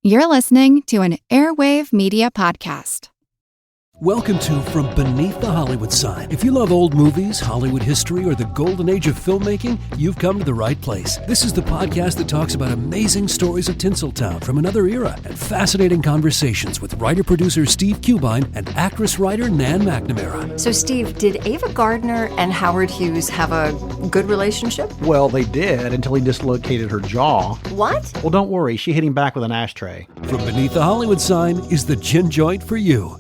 You're listening to an Airwave Media Podcast. Welcome to From Beneath the Hollywood Sign. If you love old movies, Hollywood history, or the golden age of filmmaking, you've come to the right place. This is the podcast that talks about amazing stories of Tinseltown from another era and fascinating conversations with writer-producer Steve Cubine and actress-writer Nan McNamara. So, Steve, did Ava Gardner and Howard Hughes have a good relationship? Well, they did until he dislocated her jaw. What? Well, don't worry. She hit him back with an ashtray. From Beneath the Hollywood Sign is the gin joint for you.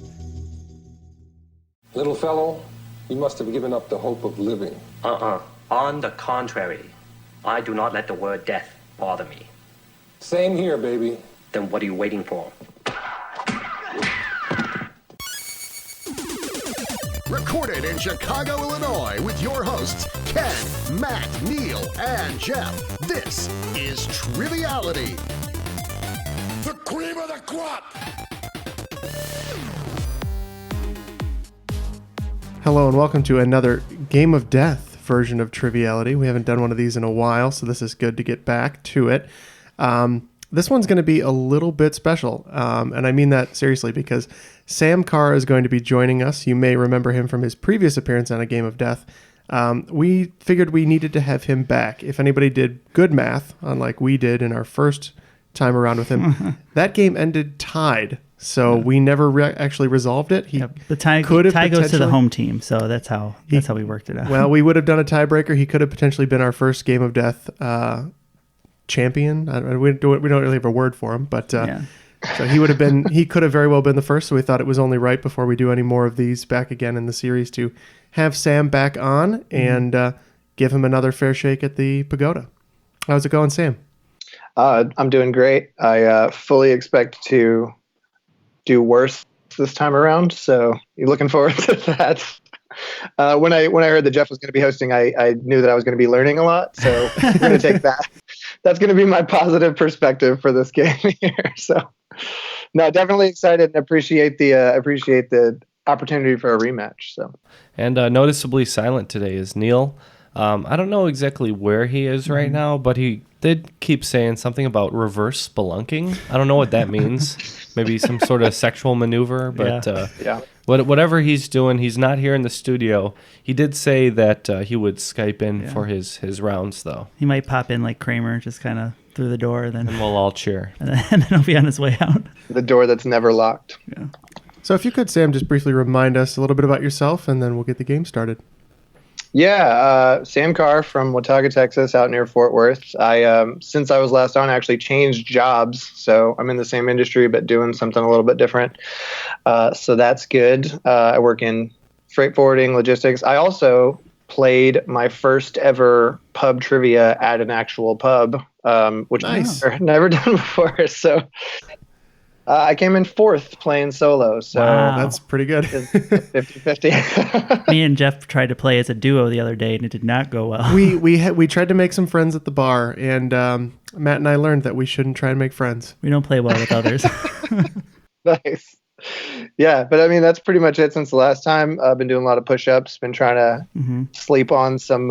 Little fellow, you must have given up the hope of living. On the contrary, I do not let the word death bother me. Same here, baby. Then what are you waiting for? Recorded in Chicago, Illinois, with your hosts, Ken, Matt, Neal, and Jeff. This is Triviality. The cream of the crop! Hello and welcome to another Game of Death version of Triviality. We haven't done one of these in a while, so this is good to get back to it. This one's going to be a little bit special, and I mean that seriously because Sam Carr is going to be joining us. You may remember him from his previous appearance on A Game of Death. We figured we needed to have him back. If anybody did good math, unlike we did in our first time around with him, that game ended tied. So we never actually resolved it. The tie goes to the home team, so that's how we worked it out. Well, we would have done a tiebreaker. He could have potentially been our first Game of Death champion. We don't really have a word for him, but so he would have been. He could have very well been the first. So we thought it was only right before we do any more of these back again in the series to have Sam back on and give him another fair shake at the pagoda. How's it going, Sam? I'm doing great. I fully expect to do worse this time around, so you're looking forward to that. When I heard that Jeff was going to be hosting, I knew that I was going to be learning a lot, so I'm going to take that. That's going to be my positive perspective for this game here. So, no, definitely excited and appreciate the opportunity for a rematch. So, and noticeably silent today is Neal. I don't know exactly where he is right now, but he did keep saying something about reverse spelunking. I don't know what that means. Maybe some sort of sexual maneuver, but whatever he's doing, he's not here in the studio. He did say that he would Skype in for his rounds, though. He might pop in like Kramer, just kind of through the door, and we'll all cheer. And then he'll be on his way out. The door that's never locked. Yeah. So if you could, Sam, just briefly remind us a little bit about yourself, and then we'll get the game started. Yeah, Sam Carr from Watauga, Texas, out near Fort Worth. Since I was last on, I actually changed jobs, so I'm in the same industry but doing something a little bit different. So that's good. I work in freight forwarding, logistics. I also played my first ever pub trivia at an actual pub, which I've never done before. So I came in fourth playing solo, so that's pretty good. 50-50. Me and Jeff tried to play as a duo the other day, and it did not go well. We tried to make some friends at the bar, and Matt and I learned that we shouldn't try and make friends. We don't play well with others. Nice. Yeah, but I mean, that's pretty much it since the last time. I've been doing a lot of push-ups, been trying to sleep on some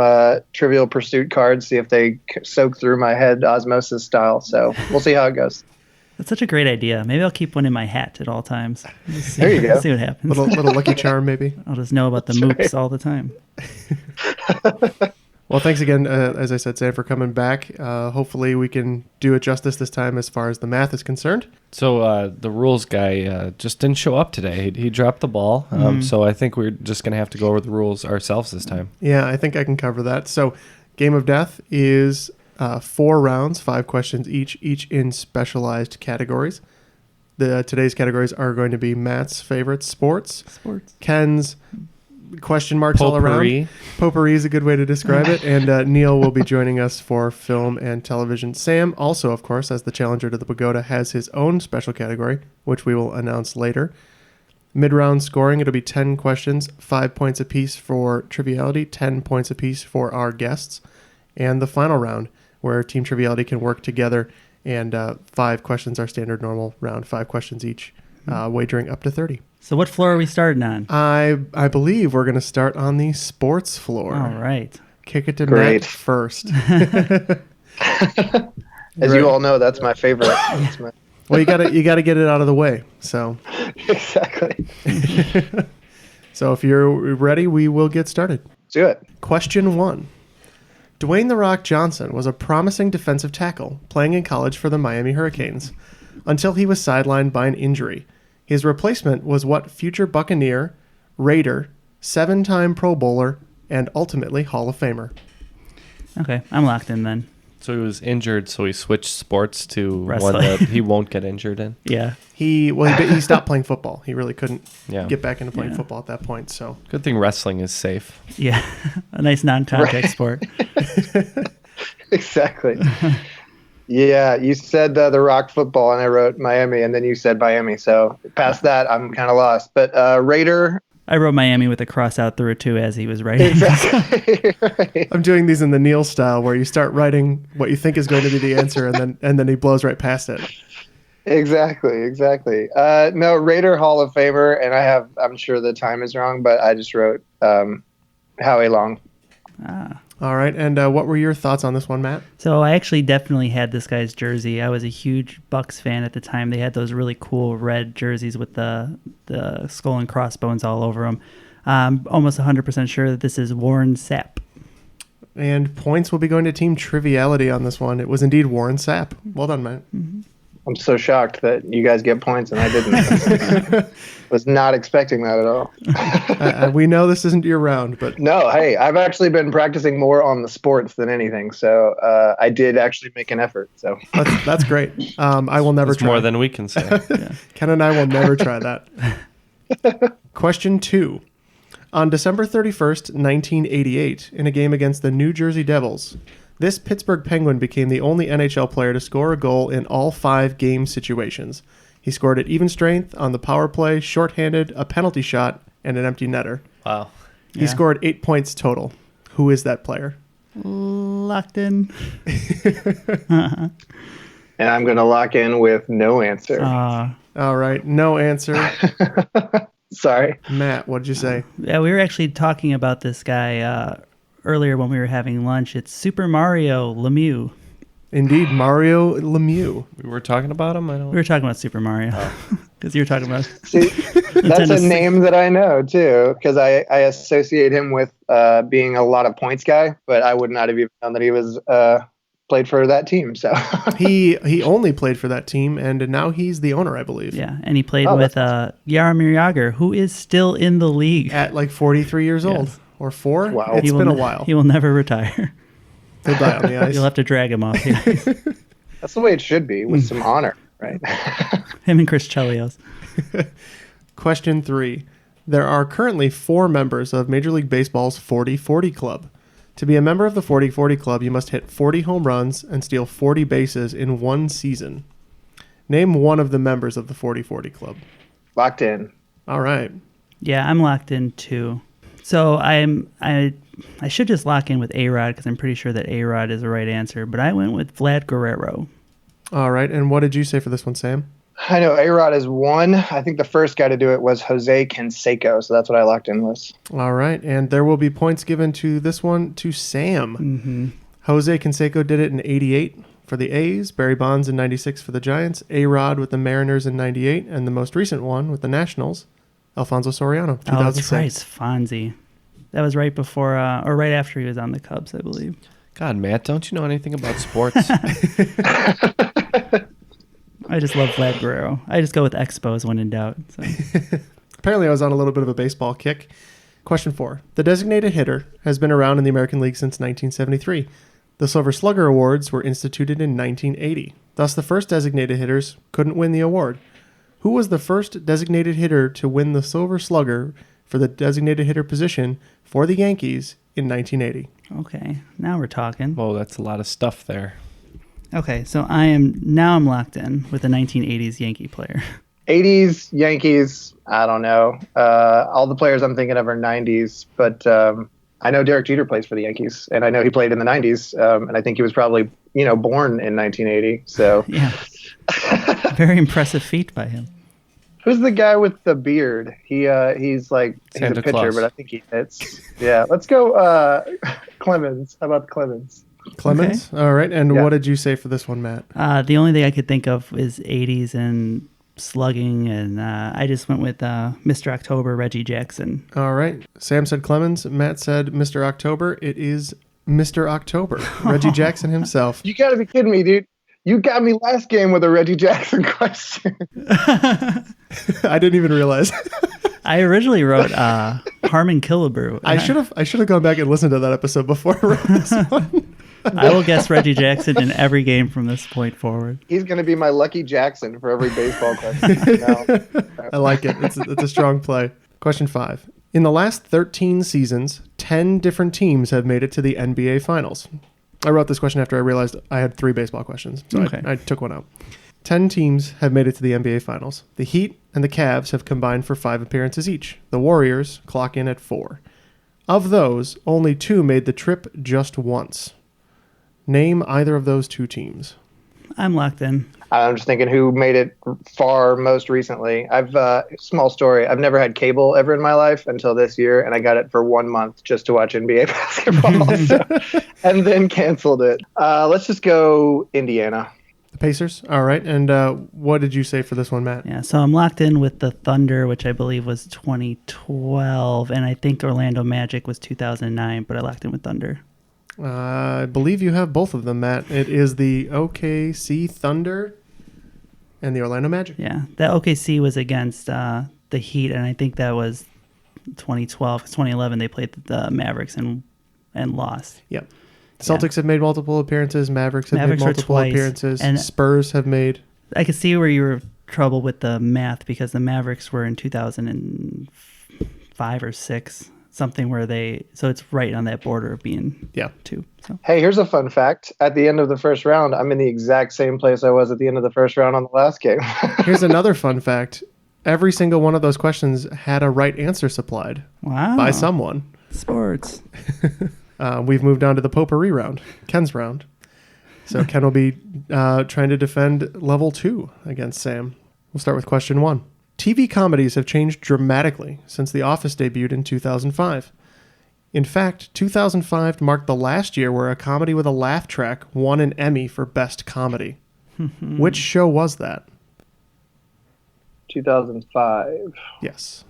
Trivial Pursuit cards, see if they soak through my head osmosis style. So we'll see how it goes. That's such a great idea. Maybe I'll keep one in my hat at all times. There you go. See what happens. Little lucky charm, maybe. I'll just know about the mooks all the time. Well, thanks again, as I said, Sam, for coming back. Hopefully we can do it justice this time as far as the math is concerned. So the rules guy just didn't show up today. He dropped the ball. So I think we're just going to have to go over the rules ourselves this time. Yeah, I think I can cover that. So Game of Death is 4 rounds, 5 questions each in specialized categories. Today's categories are going to be Matt's favorite sports, Ken's question marks all around. Potpourri is a good way to describe it. And Neal will be joining us for film and television. Sam also, of course, as the challenger to the pagoda, has his own special category, which we will announce later. Mid-round scoring, it'll be 10 questions, 5 points apiece for Triviality, 10 points apiece for our guests. And the final round, where Team Triviality can work together, and 5 questions are standard normal round, 5 questions each, wagering up to 30. So what floor are we starting on? I believe we're going to start on the sports floor. All right. Kick it to Matt first. As you all know, that's my favorite. Well, you gotta get it out of the way. So Exactly. So if you're ready, we will get started. Let's do it. Question 1. Dwayne "The Rock" Johnson was a promising defensive tackle playing in college for the Miami Hurricanes until he was sidelined by an injury. His replacement was what future Buccaneer, Raider, 7-time Pro Bowler, and ultimately Hall of Famer? Okay, I'm locked in then. So he was injured, so he switched sports to Wrestling. one that he won't get injured in. Yeah. He stopped playing football. He really couldn't Yeah. get back into playing football at that point. So Good thing wrestling is safe. Yeah. A nice non-contact sport. Exactly. Yeah, you said the Rock football, and I wrote Miami, and then you said Miami. So past that, I'm kind of lost. But Raider. I wrote Miami with a cross out through it too as he was writing. Exactly. Right. I'm doing these in the Neal style, where you start writing what you think is going to be the answer, and then he blows right past it. Exactly. No, Raider Hall of Famer, and I'm sure the time is wrong, but I just wrote Howie Long. All right, and what were your thoughts on this one, Matt? So I actually definitely had this guy's jersey. I was a huge Bucks fan at the time. They had those really cool red jerseys with the skull and crossbones all over them. I'm almost 100% sure that this is Warren Sapp. And points will be going to Team Triviality on this one. It was indeed Warren Sapp. Well done, Matt. Mm-hmm. I'm so shocked that you guys get points and I didn't. Was not expecting that at all. We know this isn't your round, but no, hey, I've actually been practicing more on the sports than anything, so I did actually make an effort. So that's great. I will never That's try. more than we can say. Yeah. Ken and I will never try that. Question 2. On December 31st, 1988, in a game against the New Jersey Devils, this Pittsburgh Penguin became the only NHL player to score a goal in all 5 game situations. He scored at even strength, on the power play, shorthanded, a penalty shot, and an empty netter. Wow. He scored 8 points total. Who is that player? Locked in. And I'm going to lock in with no answer. All right, no answer. Sorry. Matt, what did you say? Yeah, we were actually talking about this guy earlier when we were having lunch. It's Super Mario Lemieux. Indeed, Mario Lemieux. We were talking about him? We were talking about Super Mario. Because you were talking about... See, that's a name that I know, too, because I associate him with being a lot of points guy, but I would not have even known that he was played for that team. So he only played for that team, and now he's the owner, I believe. Yeah, and he played with Jaromir Jagr, who is still in the league. At like 43 years old. Yes. Or 4? Wow. It's been a while. He will never retire. He'll die on the ice. You'll have to drag him off here. That's the way it should be, with some honor, right? Him and Chris Chelios. Question 3. There are currently 4 members of Major League Baseball's 40-40 Club. To be a member of the 40-40 Club, you must hit 40 home runs and steal 40 bases in one season. Name one of the members of the 40-40 Club. Locked in. All right. Yeah, I'm locked in too. So I should just lock in with A-Rod because I'm pretty sure that A-Rod is the right answer, but I went with Vlad Guerrero. All right, and what did you say for this one, Sam? I know A-Rod is one. I think the first guy to do it was Jose Canseco, so that's what I locked in with. All right, and there will be points given to this one to Sam. Mm-hmm. Jose Canseco did it in 88 for the A's, Barry Bonds in 96 for the Giants, A-Rod with the Mariners in 98, and the most recent one with the Nationals, Alfonso Soriano, 2006. Oh, that's right, it's Fonzie. That was right before, or right after he was on the Cubs, I believe. God, Matt, don't you know anything about sports? I just love Vlad Guerrero. I just go with Expos when in doubt. So. Apparently, I was on a little bit of a baseball kick. Question 4. The designated hitter has been around in the American League since 1973. The Silver Slugger Awards were instituted in 1980. Thus, the first designated hitters couldn't win the award. Who was the first designated hitter to win the Silver Slugger for the designated hitter position for the Yankees in 1980? Okay, now we're talking. Whoa, that's a lot of stuff there. Okay, so I'm locked in with the 1980s Yankee player. 80s Yankees, I don't know. All the players I'm thinking of are 90s, but I know Derek Jeter plays for the Yankees, and I know he played in the 90s, and I think he was probably, born in 1980. So yeah, very impressive feat by him. Who's the guy with the beard? He's a pitcher, Claus. but I think he hits. Yeah, let's go Clemens. How about Clemens? Clemens. Okay. All right. And Yeah. what did you say for this one, Matt? The only thing I could think of is 80s and slugging, and I just went with Mr. October, Reggie Jackson. All right. Sam said Clemens. Matt said Mr. October. It is Mr. October, Reggie Jackson himself. You got to be kidding me, dude. You got me last game with a Reggie Jackson question. I didn't even realize. I originally wrote Harmon Killebrew. I should have gone back and listened to that episode before I wrote this one. I will guess Reggie Jackson in every game from this point forward. He's going to be my Lucky Jackson for every baseball question. No. I like it. It's a strong play. Question 5. In the last 13 seasons, 10 different teams have made it to the NBA Finals. I wrote this question after I realized I had 3 baseball questions, so Okay. I took one out. 10 teams have made it to the NBA Finals. The Heat and the Cavs have combined for 5 appearances each. The Warriors clock in at 4. Of those, only 2 made the trip just once. Name either of those 2 teams. I'm locked in. I'm just thinking who made it far most recently. Small story. I've never had cable ever in my life until this year, and I got it for 1 month just to watch NBA basketball, and then canceled it. Let's just go Indiana. The Pacers? All right. And what did you say for this one, Matt? Yeah, so I'm locked in with the Thunder, which I believe was 2012, and I think Orlando Magic was 2009, but I locked in with Thunder. I believe you have both of them, Matt. It is the OKC Thunder and the Orlando Magic. Yeah, that OKC was against the Heat, and I think that was 2012. 2011, they played the Mavericks and lost. Yep. Celtics have made multiple appearances. Mavericks have made multiple appearances. And Spurs have made. I could see where you were trouble with the math because the Mavericks were in 2005 or 6. Something where so it's right on that border of being 2. So. Hey, here's a fun fact. At the end of the first round, I'm in the exact same place I was at the end of the first round on the last game. Here's another fun fact. Every single one of those questions had a right answer supplied. Wow. By someone. Sports. We've moved on to the potpourri round, Ken's round. So Ken will be trying to defend level 2 against Sam. We'll start with question 1. TV comedies have changed dramatically since The Office debuted in 2005. In fact, 2005 marked the last year where a comedy with a laugh track won an Emmy for Best Comedy. Which show was that? 2005. Yes.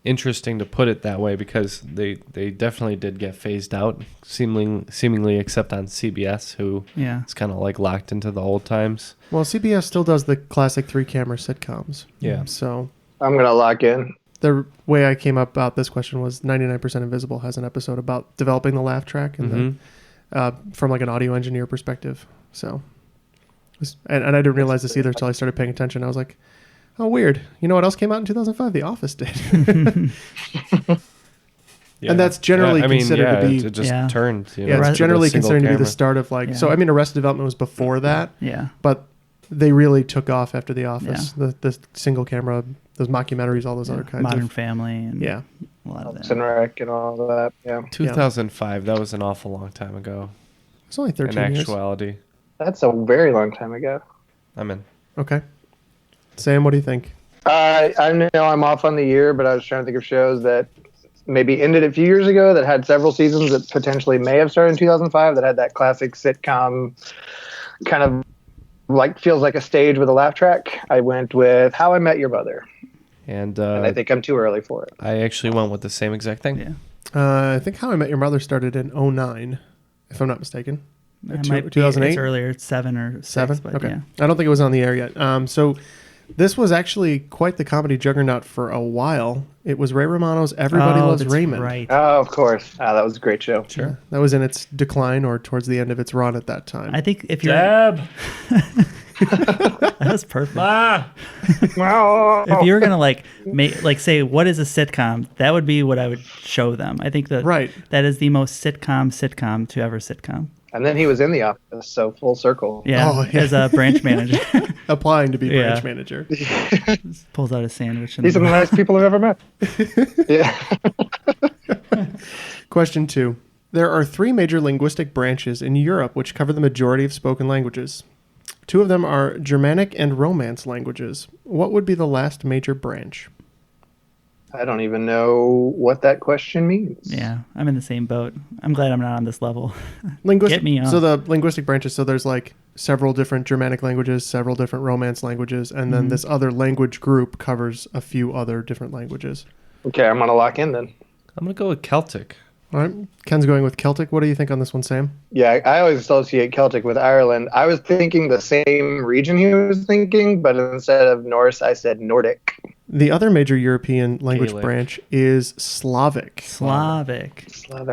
Interesting to put it that way because they definitely did get phased out, seemingly except on CBS, who is kind of like locked into the old times. Well, CBS still does the classic 3-camera sitcoms. Yeah. So I'm going to lock in. The way I came up about this question was 99% Invisible has an episode about developing the laugh track and from like an audio engineer perspective. So, and I didn't realize this either until I started paying attention. I was like, oh, weird. You know what else came out in 2005? The Office did. And that's generally considered to be... It just turned. It's generally considered to be the start of like... So, I mean, Arrested Development was before that. Yeah. But they really took off after The Office. Yeah. The single camera, those mockumentaries, all those other kinds Modern of... Family. And a lot of that. And Rec and all of that. Yeah. 2005. That was an awful long time ago. It's only 13 years. In actuality. That's a very long time ago. I'm in. Okay. Sam, what do you think? I know I'm off on the year, but I was trying to think of shows that maybe ended a few years ago that had several seasons that potentially may have started in 2005 that had that classic sitcom kind of like feels like a stage with a laugh track. I went with How I Met Your Mother. And I think I'm too early for it. I actually went with the same exact thing. Yeah. I think How I Met Your Mother started in 2009, if I'm not mistaken. It might be, 2008? it's earlier. It's 7 or 6. 7? But okay. Yeah. I don't think it was on the air yet. So this was actually quite the comedy juggernaut for a while. It was Ray Romano's Everybody Loves Raymond. Right. Oh, of course. That was a great show. Sure. Yeah, that was in its decline or towards the end of its run at that time. I think if you're... Deb! That was perfect. If you were going to say, what is a sitcom? That would be what I would show them. I think that that is the most sitcom to ever sitcom. And then he was in The Office, so full circle. Yeah, as a branch manager. Applying to be branch manager. Pulls out a sandwich. These are the nice people I've ever met. Yeah. Question 2. There are 3 major linguistic branches in Europe which cover the majority of spoken languages. 2 of them are Germanic and Romance languages. What would be the last major branch? I don't even know what that question means. Yeah, I'm in the same boat. I'm glad I'm not on this level. Linguistic. Get me on. So the linguistic branches. So there's like several different Germanic languages, several different Romance languages, and then this other language group covers a few other different languages. Okay, I'm gonna lock in then. I'm going to go with Celtic. All right, Ken's going with Celtic. What do you think on this one, Sam? Yeah, I always associate Celtic with Ireland. I was thinking the same region he was thinking, but instead of Norse, I said Nordic. The other major European language Gaelic. branch is Slavic. Slavic.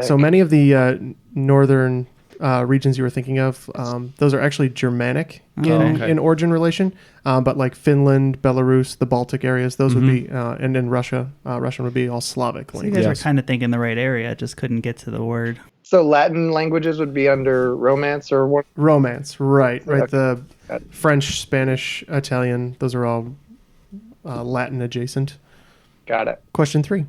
So many of the northern regions you were thinking of, those are actually Germanic in origin relation. But like Finland, Belarus, the Baltic areas, those would be, and in Russia, Russian would be all Slavic So you languages. guys are kind of thinking the right area, just couldn't get to the word. So Latin languages would be under Romance or what? Romance, right. The French, Spanish, Italian, those are all Latin adjacent. Got it. Question 3.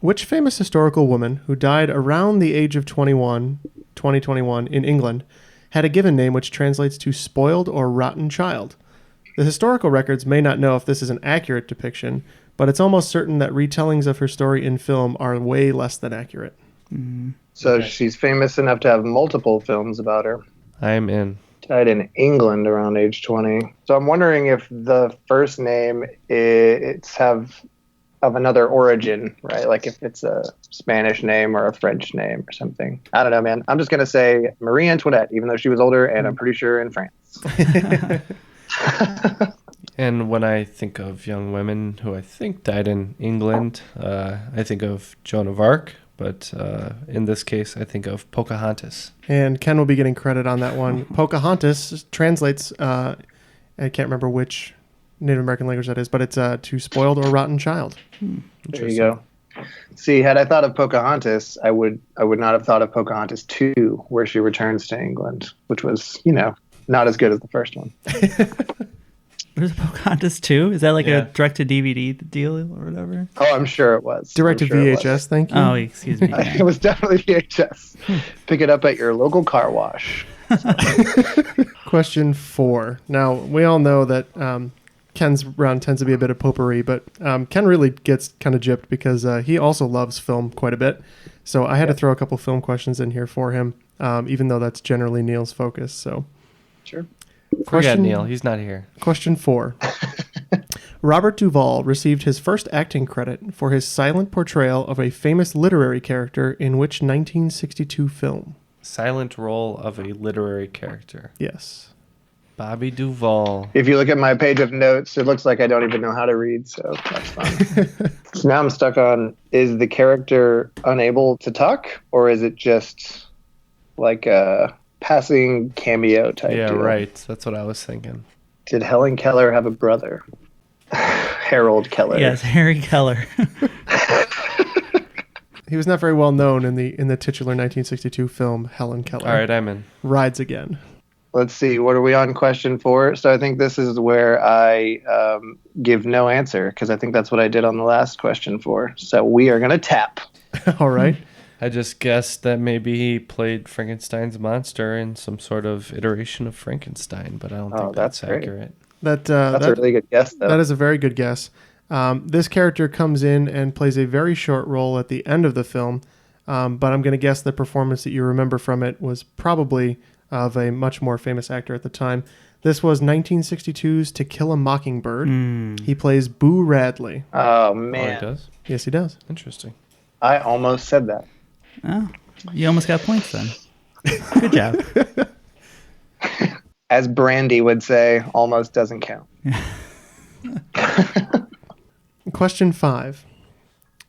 Which famous historical woman who died around the age of 2021 in England had a given name which translates to spoiled or rotten child? The historical records may not know if this is an accurate depiction, but it's almost certain that retellings of her story in film are way less than accurate. So she's famous enough to have multiple films about her. I'm in. Died in England around age 20. So I'm wondering if the first name it's have of another origin, right? Like if it's a Spanish name or a French name or something. I don't know, man. I'm just going to say Marie Antoinette, even though she was older and I'm pretty sure in France. And when I think of young women who I think died in England, I think of Joan of Arc. But in this case, I think of Pocahontas. And Ken will be getting credit on that one. Pocahontas translates, I can't remember which Native American language that is, but it's to spoiled or rotten child. There you go. See, had I thought of Pocahontas, I would not have thought of Pocahontas 2, where she returns to England, which was, not as good as the first one. There's Pocahontas 2? Is that like a direct-to-DVD deal or whatever? Oh, I'm sure it was. Direct to VHS, thank you. Oh, excuse me. It was definitely VHS. Pick it up at your local car wash. Question 4. Now, we all know that Ken's round tends to be a bit of potpourri, but Ken really gets kind of gypped because he also loves film quite a bit. So I had to throw a couple film questions in here for him, even though that's generally Neal's focus. So Sure. Forget Neal. He's not here. Question 4. Robert Duvall received his first acting credit for his silent portrayal of a famous literary character in which 1962 film? Silent role of a literary character. Yes. Bobby Duvall. If you look at my page of notes, it looks like I don't even know how to read, so that's fine. So now I'm stuck on, is the character unable to talk, or is it just like a passing cameo type Yeah, deal? right. That's what I was thinking. Did Helen Keller have a brother? Harold Keller. Yes, Harry Keller. He was not very well known in the titular 1962 film Helen Keller. All right, I'm in. Rides Again. Let's see. What are we on question 4? So I think this is where I give no answer, because I think that's what I did on the last question 4. So we are going to tap. All right. I just guessed that maybe he played Frankenstein's monster in some sort of iteration of Frankenstein, but I don't think that's great. accurate. That's a really good guess, though. That is a very good guess. This character comes in and plays a very short role at the end of the film, but I'm going to guess the performance that you remember from it was probably of a much more famous actor at the time. This was 1962's To Kill a Mockingbird. He plays Boo Radley. Oh, man. Oh, he does? Yes, he does. Interesting. I almost said that. Oh, you almost got points then. Good job. As Brandy would say, almost doesn't count. Question 5.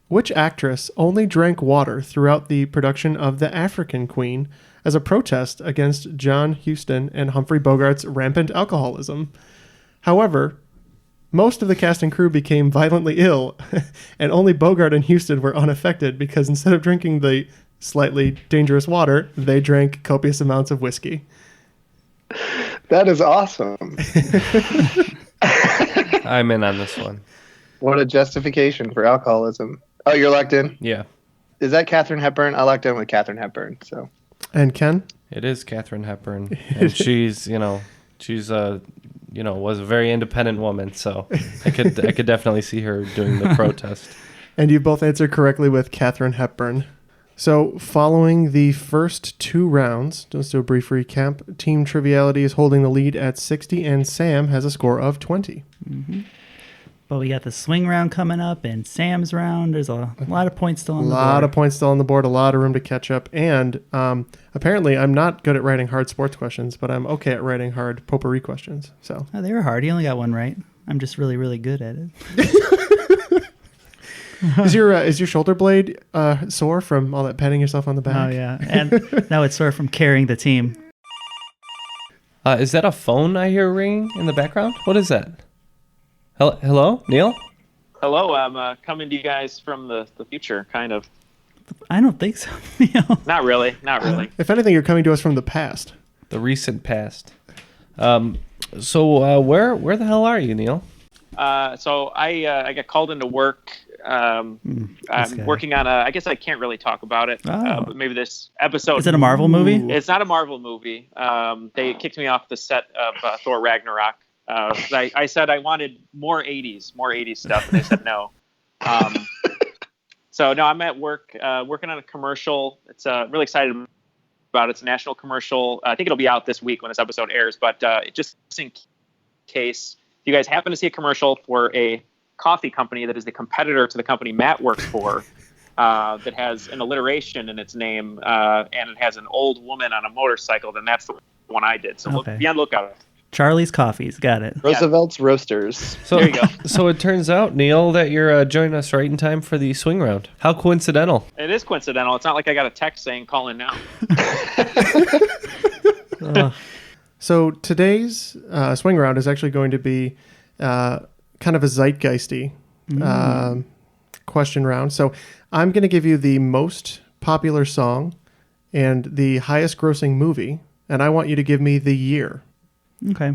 Which actress only drank water throughout the production of The African Queen as a protest against John Huston and Humphrey Bogart's rampant alcoholism? However, most of the cast and crew became violently ill, and only Bogart and Huston were unaffected because instead of drinking the slightly dangerous water, they drank copious amounts of whiskey. That is awesome. I'm in on this one. What a justification for alcoholism. Oh, you're locked in? Yeah. Is that Katharine Hepburn? I locked in with Katharine Hepburn. So. And Ken? It is Katharine Hepburn. And she's was a very independent woman, so I could definitely see her doing the protest. And you both answered correctly with Katharine Hepburn. So following the first 2 rounds, just do a brief recap, Team Triviality is holding the lead at 60 and Sam has a score of 20. Mm-hmm. But we got the swing round coming up and Sam's round. There's a lot of points still on the board. A lot of points still on the board, a lot of room to catch up. And apparently I'm not good at writing hard sports questions, but I'm okay at writing hard potpourri questions. So they were hard. You only got one right. I'm just really, really good at it. Is your shoulder blade sore from all that patting yourself on the back? Oh, yeah. And now it's sore from carrying the team. Is that a phone I hear ringing in the background? What is that? Hello, Neal? Hello, I'm coming to you guys from the future, kind of. I don't think so, Neal. Not really. If anything, you're coming to us from the past. The recent past. So where the hell are you, Neal? So I got called into work. I'm working on I guess I can't really talk about it, but maybe this episode. Is it a Marvel movie? It's not a Marvel movie. They kicked me off the set of Thor Ragnarok. I said I wanted more 80s stuff, and they said no. So no, I'm at work working on a commercial. It's really excited about it. It's a national commercial. I think it'll be out this week when this episode airs, but just in case you guys happen to see a commercial for a coffee company that is the competitor to the company Matt works for, that has an alliteration in its name, and it has an old woman on a motorcycle, then that's the one I did. So be on the lookout. Charlie's Coffees, got it. Roosevelt's Roasters. So, there you go. So it turns out, Neal, that you're joining us right in time for the swing round. How coincidental. It is coincidental. It's not like I got a text saying call in now. So today's swing round is actually going to be kind of a zeitgeisty question round. So I'm going to give you the most popular song and the highest grossing movie, and I want you to give me the year. Okay.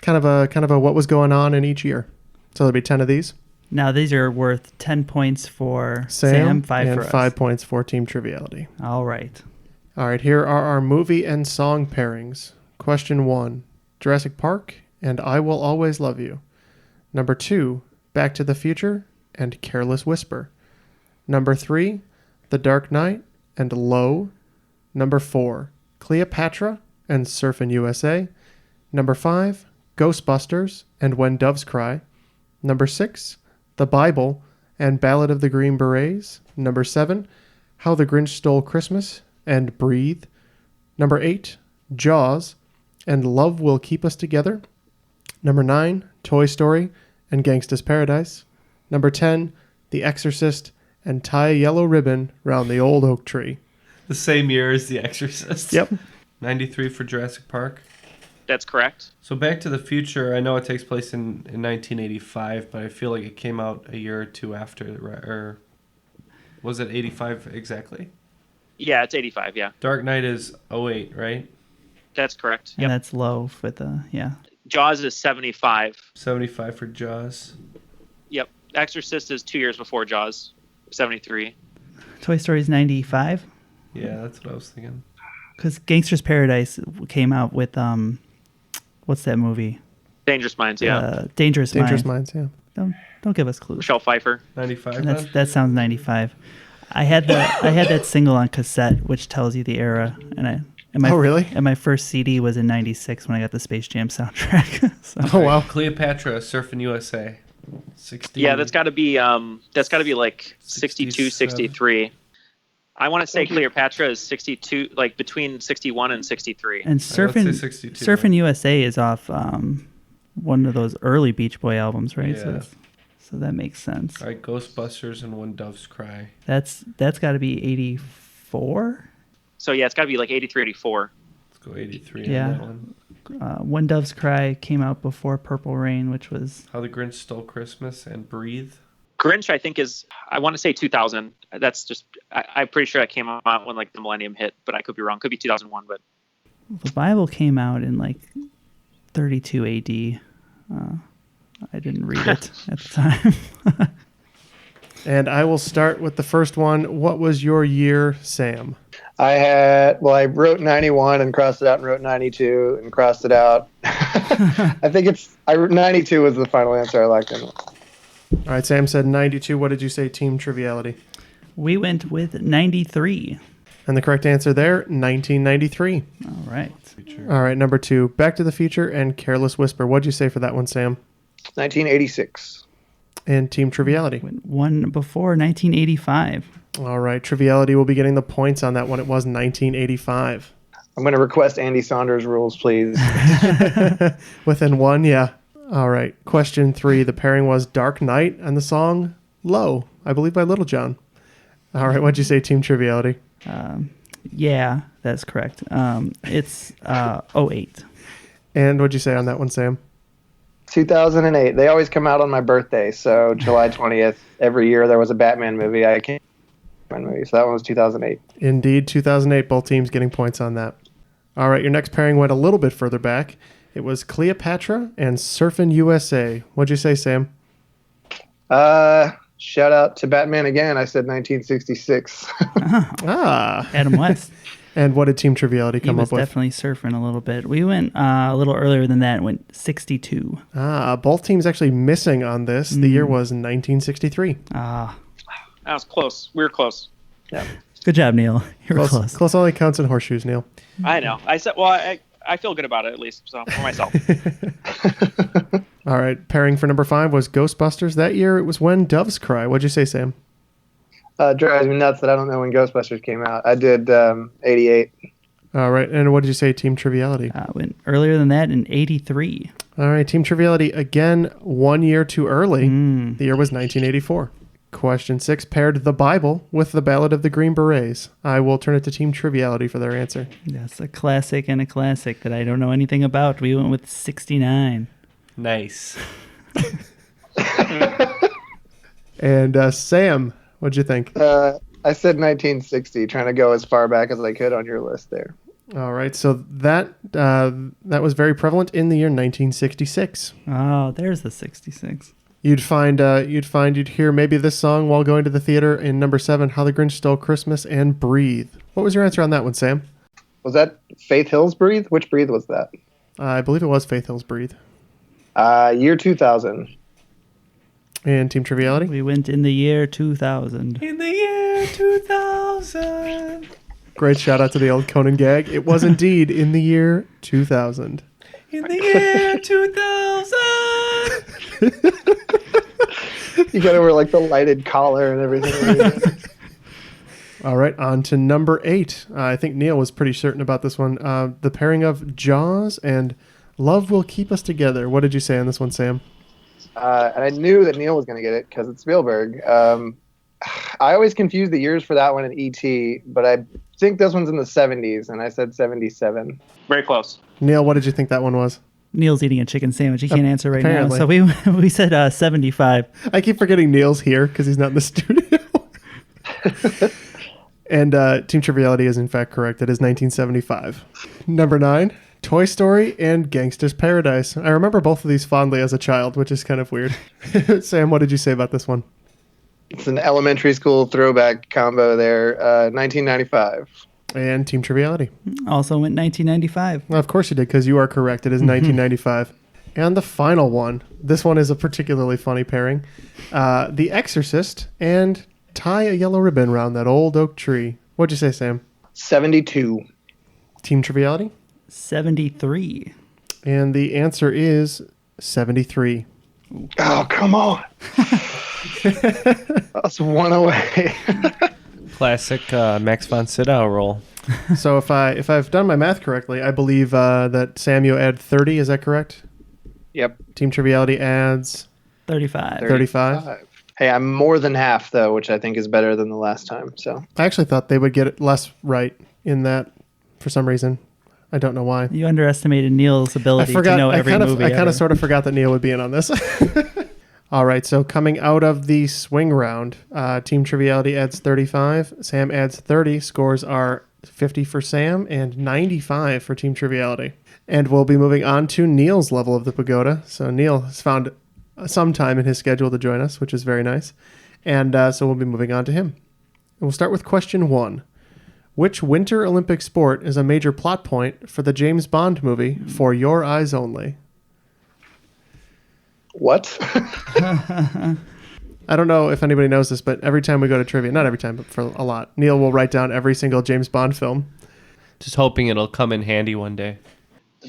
Kind of a what was going on in each year. So there'll be 10 of these. Now these are worth 10 points for Sam 5 and for us. 5 points for Team Triviality. All right. All right, here are our movie and song pairings. Question 1, Jurassic Park and I Will Always Love You. Number 2, Back to the Future and Careless Whisper. Number 3, The Dark Knight and Low. Number 4, Cleopatra and Surfin' USA. Number 5, Ghostbusters and When Doves Cry. Number 6, The Bible and Ballad of the Green Berets. Number 7, How the Grinch Stole Christmas and Breathe. Number 8, Jaws and Love Will Keep Us Together. Number 9, Toy Story and Gangsta's Paradise. Number 10, The Exorcist and Tie a Yellow Ribbon Round the Old Oak Tree. The same year as The Exorcist. Yep. 93 for Jurassic Park. That's correct. So Back to the Future, I know it takes place in 1985, but I feel like it came out a year or two after, or was it 85 exactly? Yeah, it's 85, yeah. Dark Knight is 08, right? That's correct. And that's low for the, yeah. Jaws is 75. 75 for Jaws. Yep. Exorcist is 2 years before Jaws, 73. Toy Story is 95. Yeah, that's what I was thinking. Because Gangster's Paradise came out with, what's that movie? Dangerous Minds, yeah. Dangerous Minds, yeah. Don't give us clues. Michelle Pfeiffer. 95. That sounds 95. I had that single on cassette, which tells you the era, oh really? And my first CD was in '96 when I got the Space Jam soundtrack. So. Oh wow! Cleopatra, Surfing USA. 60. Yeah, that's got to be like 62, 63. I want to say Cleopatra is 62, like between 61 and 63. And Surfing USA is off one of those early Beach Boy albums, right? Yeah. So that makes sense. All right, Ghostbusters and When Doves Cry. That's got to be 84. So yeah, it's got to be like 83, 84. Let's go 83 yeah. on that one. When Doves Cry came out before Purple Rain, which was... How the Grinch Stole Christmas and Breathe. Grinch, I think, is... I want to say 2000. That's just... I'm pretty sure that came out when like the millennium hit, but I could be wrong. Could be 2001, but... The Bible came out in like 32 AD. I didn't read it at the time. And I will start with the first one. What was your year, Sam? I wrote 91 and crossed it out and wrote 92 and crossed it out. I think 92 was the final answer I liked. All right, Sam said 92. What did you say, Team Triviality? We went with 93. And the correct answer there, 1993. All right. All right, number 2, Back to the Future and Careless Whisper. What'd you say for that one, Sam? 1986. And Team Triviality? One before 1985. All right, Triviality will be getting the points on that one. It was 1985. I'm going to request Andy Saunders rules, please. Within one, yeah. All right, question 3. The pairing was Dark Knight and the song Low, I believe by Little John. All right, what'd you say, Team Triviality? Yeah, that's correct. It's 08. And what'd you say on that one, Sam? 2008. They always come out on my birthday, so July 20th. Every year there was a Batman movie. So that one was 2008. Indeed, 2008. Both teams getting points on that. All right, your next pairing went a little bit further back. It was Cleopatra and Surfin' USA. What'd you say, Sam? Shout out to Batman again. I said 1966. Adam West. And what did Team Triviality come up with? He was definitely surfing a little bit. We went a little earlier than that. Went 62. Both teams actually missing on this. The year was 1963. That was close. We were close. Yeah. Good job, Neal. You were close. Close only counts in horseshoes, Neal. I know. I said, well, I feel good about it at least, so for myself. All right, pairing for number 5 was Ghostbusters. That year, it was When Doves Cry. What'd you say, Sam? Drives me nuts that I don't know when Ghostbusters came out. I did 88. All right, and what did you say, Team Triviality? Went earlier than that in 83. All right, Team Triviality, again, 1 year too early. The year was 1984. Question 6 paired the Bible with the Ballad of the Green Berets. I will turn it to Team Triviality for their answer. That's a classic and a classic that I don't know anything about. We went with 69. Nice. And Sam, what'd you think? I said 1960, trying to go as far back as I could on your list there. All right, so that was very prevalent in the year 1966. Oh, there's the 66. You'd hear maybe this song while going to the theater in number 7, How the Grinch Stole Christmas and Breathe. What was your answer on that one, Sam? Was that Faith Hill's Breathe? Which Breathe was that? I believe it was Faith Hill's Breathe. Year 2000. And Team Triviality? We went in the year 2000. In the year 2000. Great shout out to the old Conan gag. It was indeed in the year 2000. In the year 2000. You gotta wear like the lighted collar and everything. All right, on to number 8. I think Neal was pretty certain about this one. The pairing of Jaws and Love Will Keep Us Together. What did you say on this one, Sam? And I knew that Neal was going to get it because it's Spielberg. I always confuse the years for that one and E.T., but I think this one's in the 70s, and I said 77. Very close. Neal, what did you think that one was? Neal's eating a chicken sandwich. He can't answer right Apparently. now. So we said 75. I keep forgetting Neal's here because he's not in the studio. And Team Triviality is in fact correct. It is 1975. Number 9, Toy Story and Gangsta's Paradise. I remember both of these fondly as a child, which is kind of weird. Sam, what did you say about this one? It's an elementary school throwback combo there. 1995. And Team Triviality. Also went 1995. Well, of course you did, because you are correct. It is 1995. And the final one. This one is a particularly funny pairing. The Exorcist and Tie a Yellow Ribbon Around That Old Oak Tree. What'd you say, Sam? 72. Team Triviality? 73. And the answer is 73. Oh, come on. That's one away. Classic Max von Sydow roll. So if I've done my math correctly, I believe that Sam, you add 30. Is that correct? Yep. Team Triviality adds 35. 35. Hey, I'm more than half, though, which I think is better than the last time. So I actually thought they would get it less right in that for some reason. I don't know why. You underestimated Neal's ability to know every movie. I kind of sort of forgot that Neal would be in on this. All right, so coming out of the swing round, Team Triviality adds 35. Sam adds 30. Scores are 50 for Sam and 95 for Team Triviality. And we'll be moving on to Neal's level of the pagoda. So Neal has found some time in his schedule to join us, which is very nice. And so we'll be moving on to him. And we'll start with question 1. Which Winter Olympic sport is a major plot point for the James Bond movie For Your Eyes Only? What? I don't know if anybody knows this, but every time we go to trivia, not every time, but for a lot, Neal will write down every single James Bond film. Just hoping it'll come in handy one day.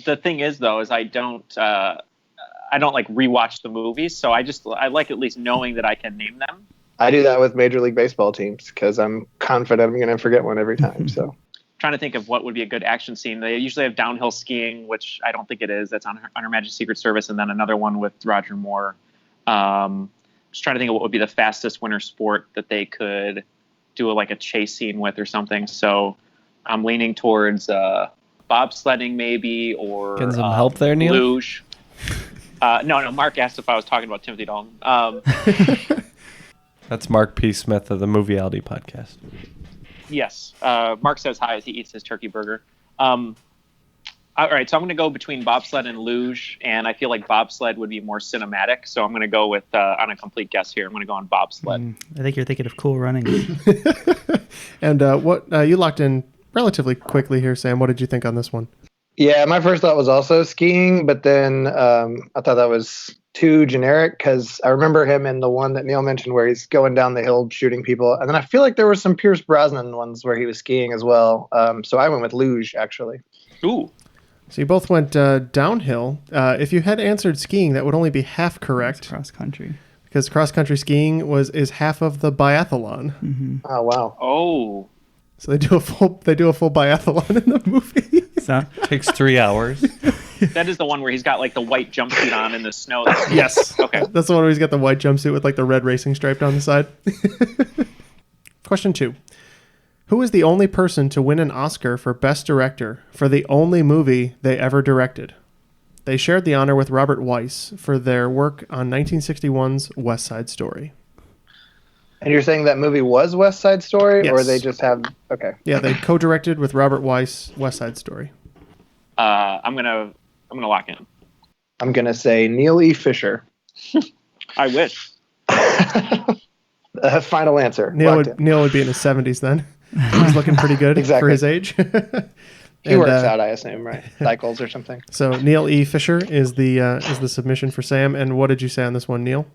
The thing is, though, is I don't like rewatch the movies, so I like at least knowing that I can name them. I do that with Major League Baseball teams because I'm confident I'm going to forget one every time. So, Trying to think of what would be a good action scene. They usually have downhill skiing, which I don't think it is. That's on Her Majesty's Secret Service, and then another one with Roger Moore. Just trying to think of what would be the fastest winter sport that they could do a chase scene with or something. So I'm leaning towards bobsledding maybe, or Getting some help there, Neal? luge. No. Mark asked if I was talking about Timothy Dalton. That's Mark P. Smith of the Movieality podcast. Yes. Mark says hi as he eats his turkey burger. All right, so I'm going to go between bobsled and luge, and I feel like bobsled would be more cinematic, so I'm going to go with, on a complete guess here, I'm going to go on bobsled. I think you're thinking of Cool Runnings. And what you locked in relatively quickly here, Sam. What did you think on this one? yeah, my first thought was also skiing, but then I thought that was too generic because I remember him in the one that Neal mentioned where he's going down the hill shooting people. And then I feel like there were some Pierce Brosnan ones where he was skiing as well. So I went with luge, actually. Ooh. So you both went downhill. If you had answered skiing, that would only be half correct. Cross country. Because cross-country skiing is half of the biathlon. Mm-hmm. Oh, wow. Oh. So they do a full biathlon in the movie. So takes 3 hours. That is the one where he's got the white jumpsuit on in the snow. Yes. Okay. That's the one where he's got the white jumpsuit with the red racing stripe down the side. Question 2. Who is the only person to win an Oscar for Best Director for the only movie they ever directed? They shared the honor with Robert Weiss for their work on 1961's West Side Story. And you're saying that movie was West Side Story, Yes. or they just have... Okay. Yeah, they co-directed with Robert Weiss West Side Story. I'm gonna lock in. I'm going to say Neal E. Fisher. I wish. Final answer. Neal Locked would, in. Neal would be in his 70s then. He's looking pretty good for Exactly. his age. He works out, I assume, right? Cycles or something. So Neal E. Fisher is the submission for Sam. And what did you say on this one, Neal?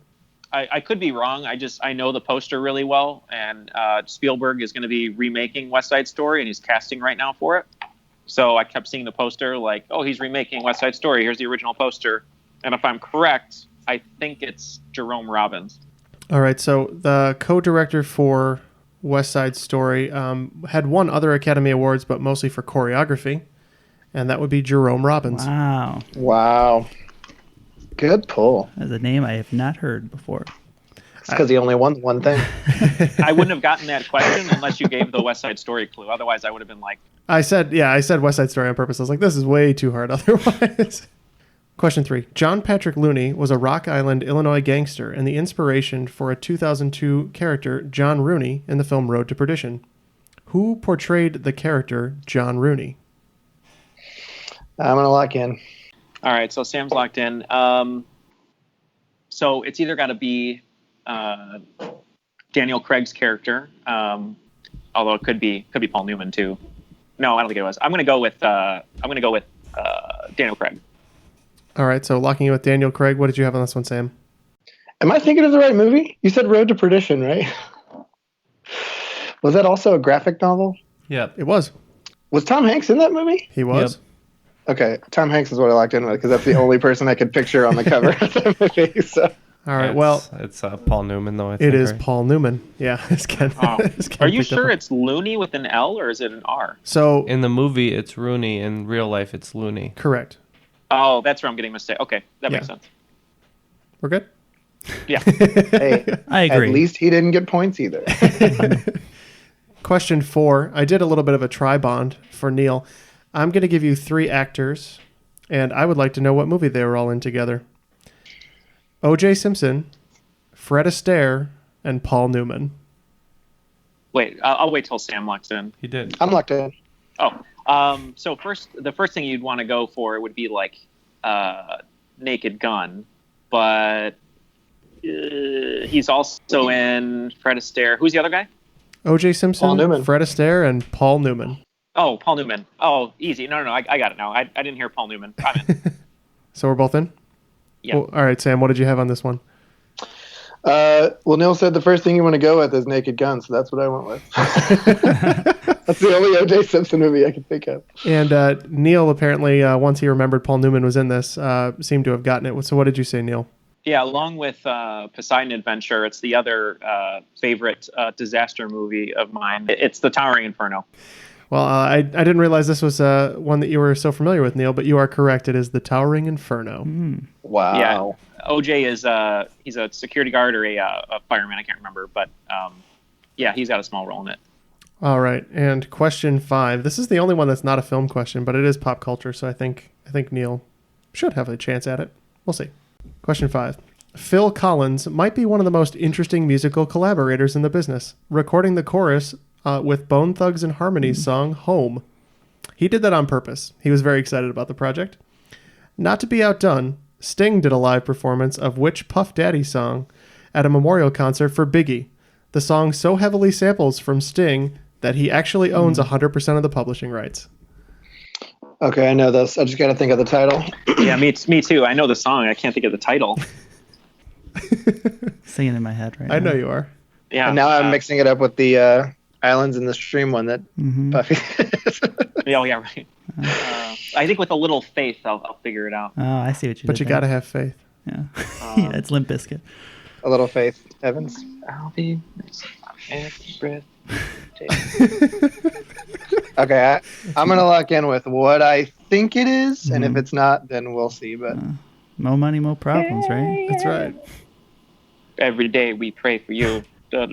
I could be wrong. I know the poster really well, and Spielberg is going to be remaking West Side Story, and he's casting right now for it. So I kept seeing the poster he's remaking West Side Story. Here's the original poster. And if I'm correct, I think it's Jerome Robbins. All right. So the co-director for West Side Story had won other Academy Awards, but mostly for choreography. And that would be Jerome Robbins. Wow. Wow. Good pull. That's a name I have not heard before. It's because he only won one thing. I wouldn't have gotten that question unless you gave the West Side Story clue. Otherwise, I would have been like... I said West Side Story on purpose. I was like, this is way too hard otherwise. Question 3. John Patrick Looney was a Rock Island, Illinois gangster and the inspiration for a 2002 character, John Rooney, in the film Road to Perdition. Who portrayed the character John Rooney? I'm going to lock in. All right, so Sam's locked in. So it's either got to be Daniel Craig's character, although it could be Paul Newman too. No, I don't think it was. I'm going to go with Daniel Craig. All right, so locking in with Daniel Craig. What did you have on this one, Sam? Am I thinking of the right movie? You said Road to Perdition, right? Was that also a graphic novel? Yeah, it was. Was Tom Hanks in that movie? He was. Yep. Okay, Tom Hanks is what I locked in with because that's the only person I could picture on the cover of the movie. So. All right, it's Paul Newman though. I think, it is right? Paul Newman. Yeah, it's Ken. Oh. It's Ken Are you picked up sure on- it's Looney with an L or is it an R? So in the movie it's Rooney, in real life it's Looney. Correct. Oh, that's where I'm getting mistake. Okay, that makes sense. We're good? Yeah. Hey, I agree. At least he didn't get points either. Question 4. I did a little bit of a tri-bond for Neal. I'm going to give you 3 actors, and I would like to know what movie they were all in together. O.J. Simpson, Fred Astaire, and Paul Newman. Wait, I'll wait till Sam locks in. He did. I'm locked in. Oh, so the first thing you'd want to go for would be Naked Gun, but he's also in Fred Astaire. Who's the other guy? O.J. Simpson, Paul Newman. Fred Astaire, and Paul Newman. Oh, Paul Newman. Oh, easy. No, I got it now. I didn't hear Paul Newman. I'm in. So we're both in? Yeah. Well, all right, Sam, what did you have on this one? Well, Neal said the first thing you want to go with is Naked Gun, so that's what I went with. That's the only O.J. Simpson movie I can think of. And Neal apparently, once he remembered Paul Newman was in this, seemed to have gotten it. So what did you say, Neal? Yeah, along with Poseidon Adventure, it's the other favorite disaster movie of mine. It's The Towering Inferno. Well, I didn't realize this was one that you were so familiar with, Neal, but you are correct. It is The Towering Inferno. Wow. Yeah, OJ is he's a security guard or a fireman, I can't remember, but yeah, he's got a small role in it. All right, and question 5. This is the only one that's not a film question, but it is pop culture, so I think Neal should have a chance at it. We'll see. Question 5. Phil Collins might be one of the most interesting musical collaborators in the business, recording the chorus with Bone Thugs and Harmony's song Home. He did that on purpose. He was very excited about the project. Not to be outdone, Sting did a live performance of which Puff Daddy song at a memorial concert for Biggie. The song so heavily samples from Sting that he actually owns 100% of the publishing rights. Okay, I know this. I just got to think of the title. Yeah, me too. I know the song. I can't think of the title. Singing in my head right now. I know you are. Yeah. And now I'm mixing it up with the Islands in the Stream one that Buffy. Oh, yeah, right. I think with a little faith, I'll figure it out. Oh, I see what you did. But you got to have faith. Yeah. Yeah, it's Limp Bizkit. A little faith, Evans. I'll be every breath. Okay, I'm going to lock in with what I think it is, and if it's not, then we'll see. But more money, more problems, right? That's right. Every day we pray for you. Those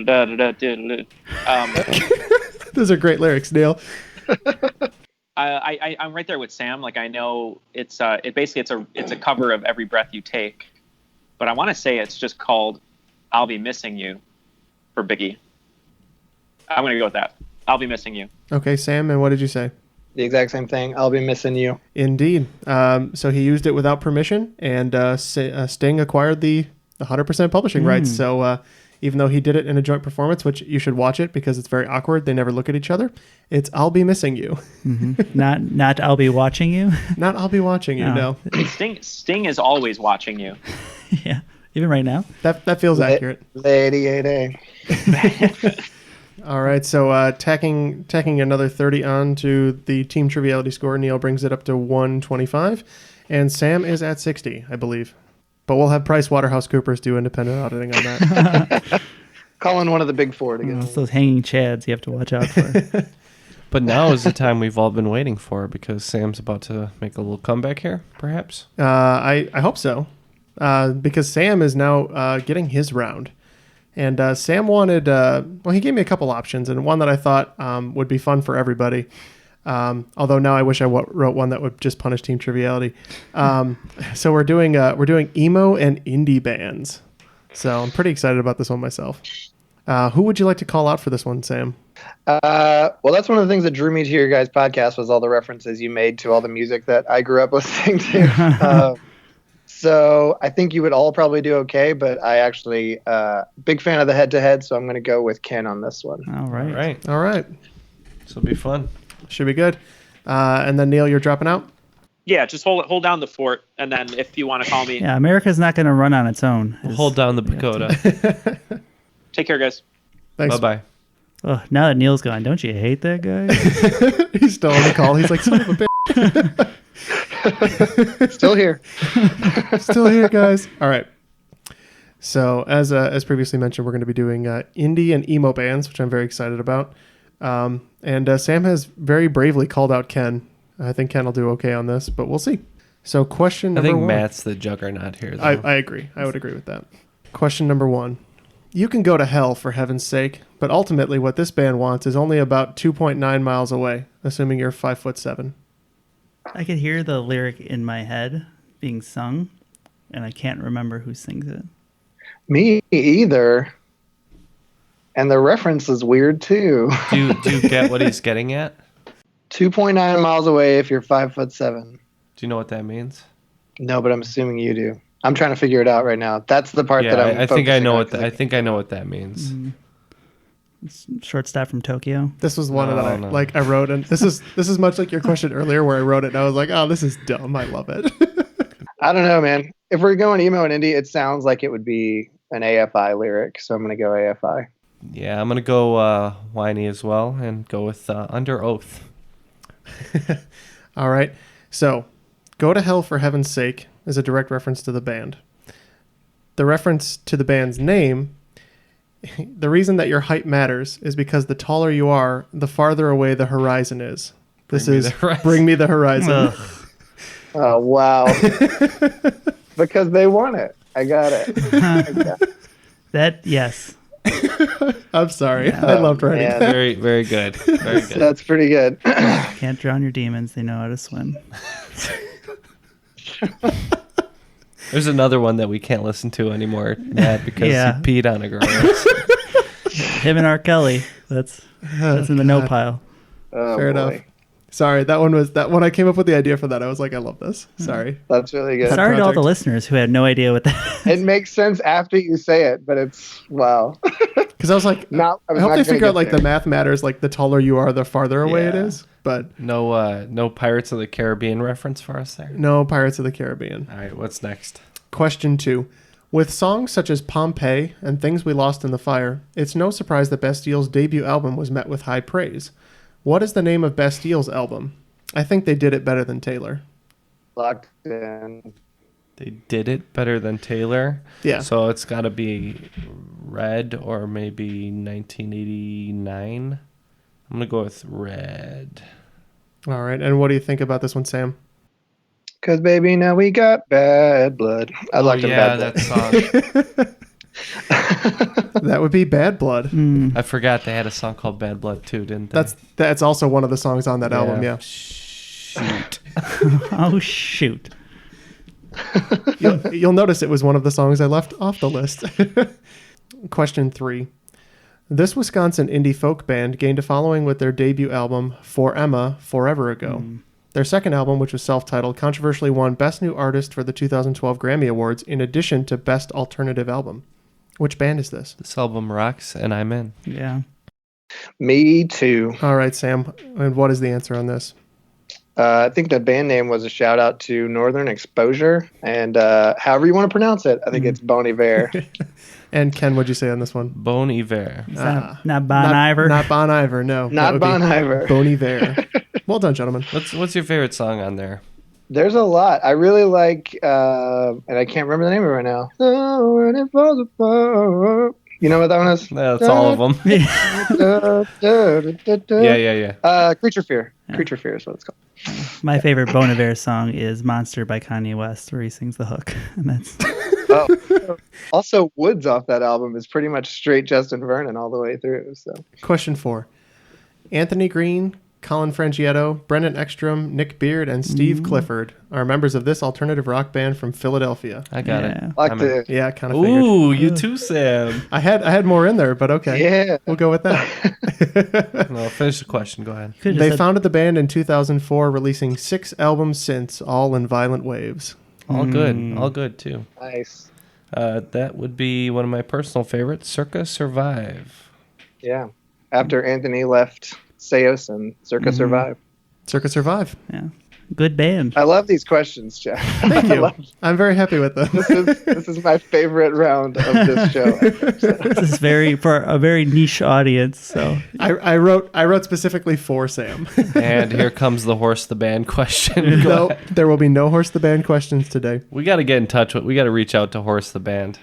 are great lyrics, Neal. I'm right there with Sam. Like, I know it's a cover of Every Breath You Take, but I want to say it's just called I'll Be Missing You for Biggie. I'm going to go with that. I'll Be Missing You. Okay, Sam, and what did you say? The exact same thing. I'll be missing you. Indeed. So he used it without permission, and Sting acquired the 100% publishing rights. So even though he did it in a joint performance, which you should watch it because it's very awkward, they never look at each other. It's I'll Be Missing You. Not I'll Be Watching You. Not I'll Be Watching You, no. Sting is always watching you. Yeah, even right now. That feels accurate. Lady 8A. All right, so tacking another 30 on to the team Triviality score, Neal brings it up to 125, and Sam is at 60, I believe. But we'll have PricewaterhouseCoopers do independent auditing on that. Calling one of the big four to get it's those hanging chads you have to watch out for. But now is the time we've all been waiting for because Sam's about to make a little comeback here, perhaps? I hope so, because Sam is now getting his round. And Sam wanted, he gave me a couple options, and one that I thought would be fun for everybody. Although now I wish I wrote one that would just punish Team Triviality. So we're doing emo and indie bands. So I'm pretty excited about this one myself. Who would you like to call out for this one, Sam? Well, that's one of the things that drew me to your guys' podcast was all the references you made to all the music that I grew up listening to. So I think you would all probably do okay, but I actually big fan of the head-to-head, so I'm going to go with Ken on this one. All right. This will be fun. Should be good. And then Neal, you're dropping out? Yeah, just hold down the fort, and then if you want to call me. Yeah, America's not going to run on its own. Hold down the pagoda. Take care, guys. Thanks. Bye-bye. Oh, now that Neal's gone, don't you hate that guy? He's still on the call. He's like, son of a bitch. Still here. Still here, guys. All right. So as previously mentioned, we're going to be doing indie and emo bands, which I'm very excited about. And Sam has very bravely called out Ken. I think Ken will do okay on this, but we'll see. So question number 1. I think Matt's the juggernaut here, though. I agree. I would agree with that. Question number 1. You can go to hell, for heaven's sake, but ultimately what this band wants is only about 2.9 miles away, assuming you're 5'7". I could hear the lyric in my head being sung, and I can't remember who sings it. Me either. And the reference is weird, too. Do you get what he's getting at? 2.9 miles away if you're 5'7". Do you know what that means? No, but I'm assuming you do. I'm trying to figure it out right now. That's the part that I think I know I think I know what that means. It's shortstop from Tokyo. This was one that I wrote, and this is much like your question earlier where I wrote it, and I was like, oh, this is dumb. I love it. I don't know, man. If we're going emo and indie, it sounds like it would be an AFI lyric, so I'm going to go AFI. Yeah, I'm going to go whiny as well and go with Under Oath. All right. So, Go to Hell for Heaven's Sake is a direct reference to the band. The reference to the band's name, the reason that your height matters is because the taller you are, the farther away the horizon is. This is Bring Me the Horizon. Oh, wow. Because they won it. I got it. Yes. I'm sorry. Yeah. I loved writing that. Very, very good. Very good. That's pretty good. Can't drown your demons. They know how to swim. There's another one that we can't listen to anymore, Matt, because he peed on a girl. Him and R. Kelly. That's in the no pile. Oh, Fair enough. Sorry, that one was that when I came up with the idea for that, I was like, I love this. Sorry. That's really good. Sorry to all the listeners who had no idea what that is. It makes sense after you say it, but it's wow. Because I was like, I hope they figure out like the math matters, like the taller you are, the farther away it is. But no Pirates of the Caribbean reference for us there. No Pirates of the Caribbean. All right, what's next? Question 2. With songs such as Pompeii and Things We Lost in the Fire, it's no surprise that Bastile's debut album was met with high praise. What is the name of Bastile's album? I think they did it better than Taylor. Locked in. They did it better than Taylor? Yeah. So it's got to be Red or maybe 1989. I'm going to go with Red. All right. And what do you think about this one, Sam? Because, baby, now we got bad blood. I liked Bad Blood. That song. That would be Bad Blood. I forgot they had a song called Bad Blood too, didn't they? That's also one of the songs on that album, yeah. Shoot. Oh, shoot. You'll notice it was one of the songs I left off the list. Question 3. This Wisconsin indie folk band gained a following with their debut album, For Emma, Forever Ago. Their second album, which was self-titled, controversially won Best New Artist for the 2012 Grammy Awards, in addition to Best Alternative Album. Which band is this? This album rocks, and I'm in. Yeah. Me too. All right, Sam. And what is the answer on this? I think the band name was a shout out to Northern Exposure, and however you want to pronounce it, I think it's Bon Iver. And Ken, what'd you say on this one? Bon Iver. Not Bon Iver? Not Bon Iver, no. Not Bon Iver. Bon Iver. Well done, gentlemen. What's your favorite song on there? There's a lot. I really like, and I can't remember the name of it right now. Oh, when it falls apart. You know what that one is? Yeah, that's all of them. Yeah. Creature Fear. Yeah. Creature Fear is what it's called. My favorite Bon Iver song is Monster by Kanye West, where he sings the hook. And that's... Also, Woods off that album is pretty much straight Justin Vernon all the way through. So, Question 4. Anthony Green, Colin Frangietto, Brendan Ekstrom, Nick Beard, and Steve Clifford are members of this alternative rock band from Philadelphia. I got it. Yeah, kind of figured. Ooh, you too, Sam. I had more in there, but okay. Yeah. We'll go with that. No, finish the question. Go ahead. They founded the band in 2004, releasing 6 albums since, all in violent waves. All good. All good, too. Nice. That would be one of my personal favorites, Circa Survive. Yeah. After Anthony left Seos and Circa Survive. Circa Survive. Yeah. Good band. I love these questions, Jeff. Thank you. I'm very happy with them. This is my favorite round of this show. This is for a very niche audience. So I wrote specifically for Sam. And here comes the Horse the Band question. No, there will be no Horse the Band questions today. We got to get in touch with. We got to reach out to Horse the Band.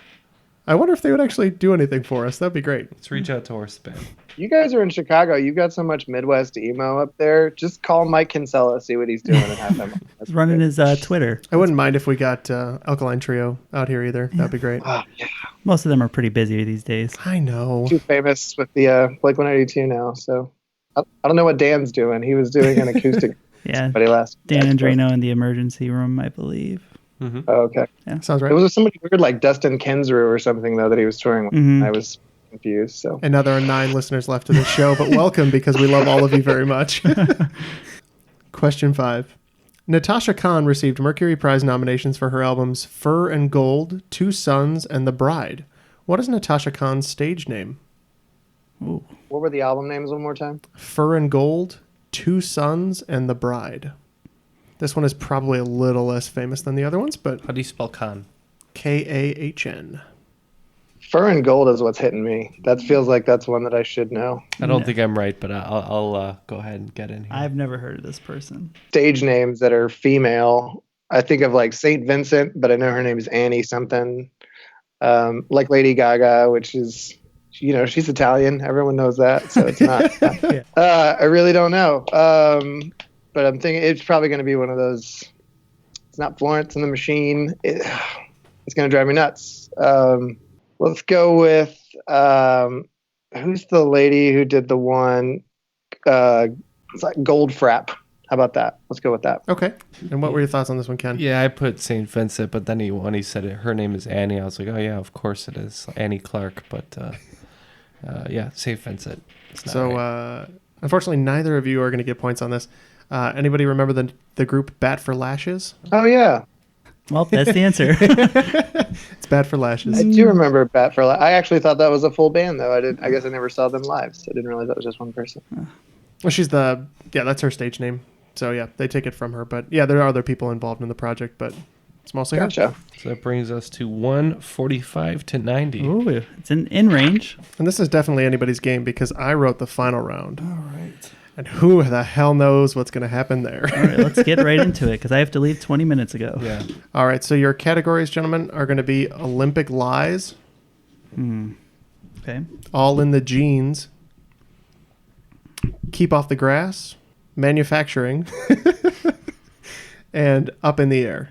I wonder if they would actually do anything for us. That'd be great. Let's reach out to Horse the Band. You guys are in Chicago. You've got so much Midwest emo up there. Just call Mike Kinsella, see what he's doing, and have him. He's running his Twitter. I wouldn't mind if we got Alkaline Trio out here either. That'd be great. Oh, yeah. Most of them are pretty busy these days. I know. Too famous with the Blink 182 now. So I don't know what Dan's doing. He was doing an acoustic. Yeah. But he last. Dan Andrino in the emergency room, I believe. Mm-hmm. Oh, okay. Yeah. Sounds right. It was somebody weird like Dustin Kensrue or something, though, that he was touring with. Mm-hmm. I was confused. So. And now there are 9 listeners left to this show, but welcome because we love all of you very much. Question 5. Natasha Khan received Mercury Prize nominations for her albums Fur and Gold, Two Sons, and The Bride. What is Natasha Khan's stage name? Ooh. What were the album names one more time? Fur and Gold, Two Sons, and The Bride. This one is probably a little less famous than the other ones, but... How do you spell Khan? Kahn. Fur and gold is what's hitting me. That feels like that's one that I should know. I don't think I'm right, but I'll go ahead and get in here. I've never heard of this person. Stage names that are female. I think of like Saint Vincent, but I know her name is Annie something. Like Lady Gaga, which is, she's Italian. Everyone knows that, so it's not. Yeah. I really don't know. But I'm thinking it's probably going to be one of those. It's not Florence and the Machine. It's going to drive me nuts. Let's go with who's the lady who did the one? It's like Goldfrapp. How about that? Let's go with that. Okay. And what were your thoughts on this one, Ken? Yeah, I put St. Vincent, but then when he said her name is Annie, I was like, oh yeah, of course it is Annie Clark. But yeah, St. Vincent. So right. Unfortunately, neither of you are going to get points on this. Anybody remember the group Bat for Lashes? Oh yeah. Well, that's the answer. It's Bat for Lashes. I do remember Bat for Lashes. I actually thought that was a full band, though. I guess I never saw them live, so I didn't realize that was just one person. Well, that's her stage name. So yeah, they take it from her. But yeah, there are other people involved in the project, but it's mostly her. Gotcha. So that brings us to 145 to 90. Ooh, it's in range. And this is definitely anybody's game because I wrote the final round. All right. And who the hell knows what's going to happen there? All right, let's get right into it because I have to leave 20 minutes ago. Yeah. All right, so your categories, gentlemen, are going to be Olympic lies. Okay. All in the Genes. Keep off the grass. Manufacturing. And up in the air.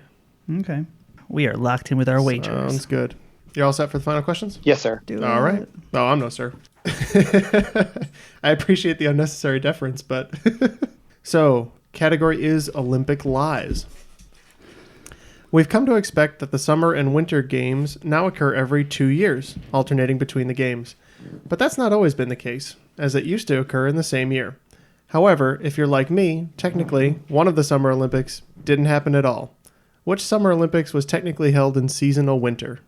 Okay. We are locked in with our wagers. Sounds good. You're all set for the final questions? Yes, sir. All right. Oh, I'm no sir. I appreciate the unnecessary deference, but... So, category is Olympic lies. We've come to expect that the Summer and Winter Games now occur every 2 years, alternating between the games. But that's not always been the case, as it used to occur in the same year. However, if you're like me, technically, one of the Summer Olympics didn't happen at all. Which Summer Olympics was technically held in seasonal winter?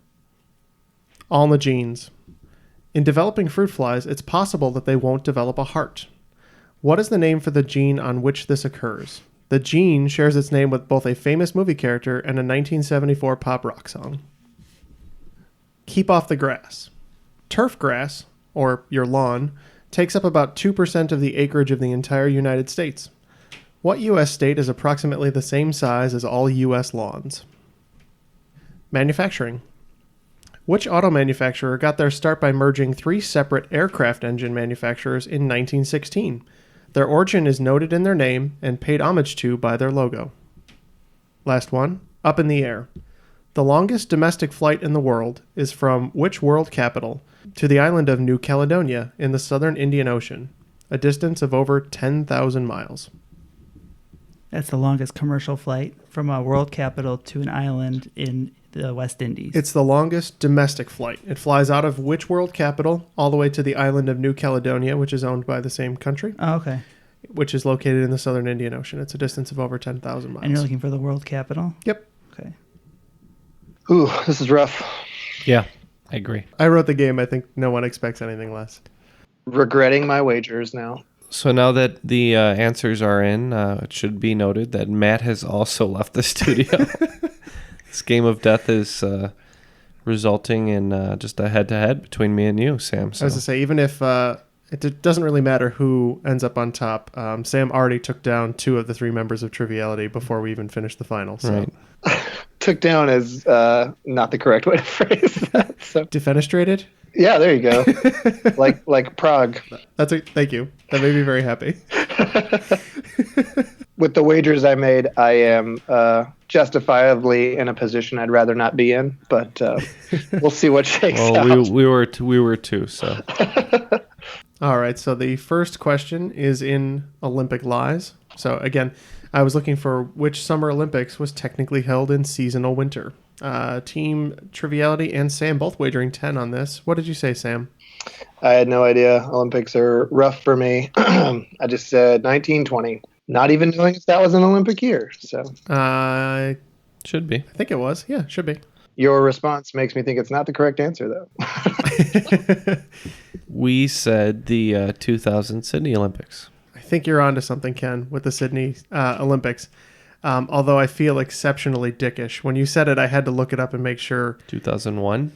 All in the genes. In developing fruit flies, it's possible that they won't develop a heart. What is the name for the gene on which this occurs? The gene shares its name with both a famous movie character and a 1974 pop rock song. Keep off the grass. Turf grass, or your lawn, takes up about 2% of the acreage of the entire United States. What U.S. state is approximately the same size as all U.S. lawns? Manufacturing. Which auto manufacturer got their start by merging 3 separate aircraft engine manufacturers in 1916? Their origin is noted in their name and paid homage to by their logo. Last one, up in the air. The longest domestic flight in the world is from which world capital to the island of New Caledonia in the southern Indian Ocean, a distance of over 10,000 miles. That's the longest commercial flight from a world capital to an island in the West Indies. It's the longest domestic flight. It flies out of which world capital all the way to the island of New Caledonia, which is owned by the same country. Oh, okay. Which is located in the southern Indian Ocean. It's a distance of over 10,000 miles. And you're looking for the world capital? Yep. Okay. Ooh, this is rough. Yeah, I agree. I wrote the game. I think no one expects anything less. Regretting my wagers now. So now that the answers are in, it should be noted that Matt has also left the studio. This game of death is resulting in just a head-to-head between me and you, Sam. So. I was to say, even if it doesn't really matter who ends up on top, Sam already took down 2 of the 3 members of Triviality before we even finished the final. So. Right. Took down is not the correct way to phrase that. So. Defenestrated? Yeah, there you go. like Prague. Thank you. That made me very happy. With the wagers I made, I am justifiably in a position I'd rather not be in, but we'll see what shakes out. We were too. So. All right. So the first question is in Olympic lies. So again, I was looking for which Summer Olympics was technically held in seasonal winter. Team Triviality and Sam both wagering 10 on this. What did you say, Sam? I had no idea. Olympics are rough for me. I just said 1920. Not even knowing if that was an Olympic year. So should be. I think it was. Yeah, should be. Your response makes me think it's not the correct answer, though. We said the 2000 Sydney Olympics. I think you're onto something, Ken, with the Sydney Olympics. Although I feel exceptionally dickish. When you said it, I had to look it up and make sure. 2001?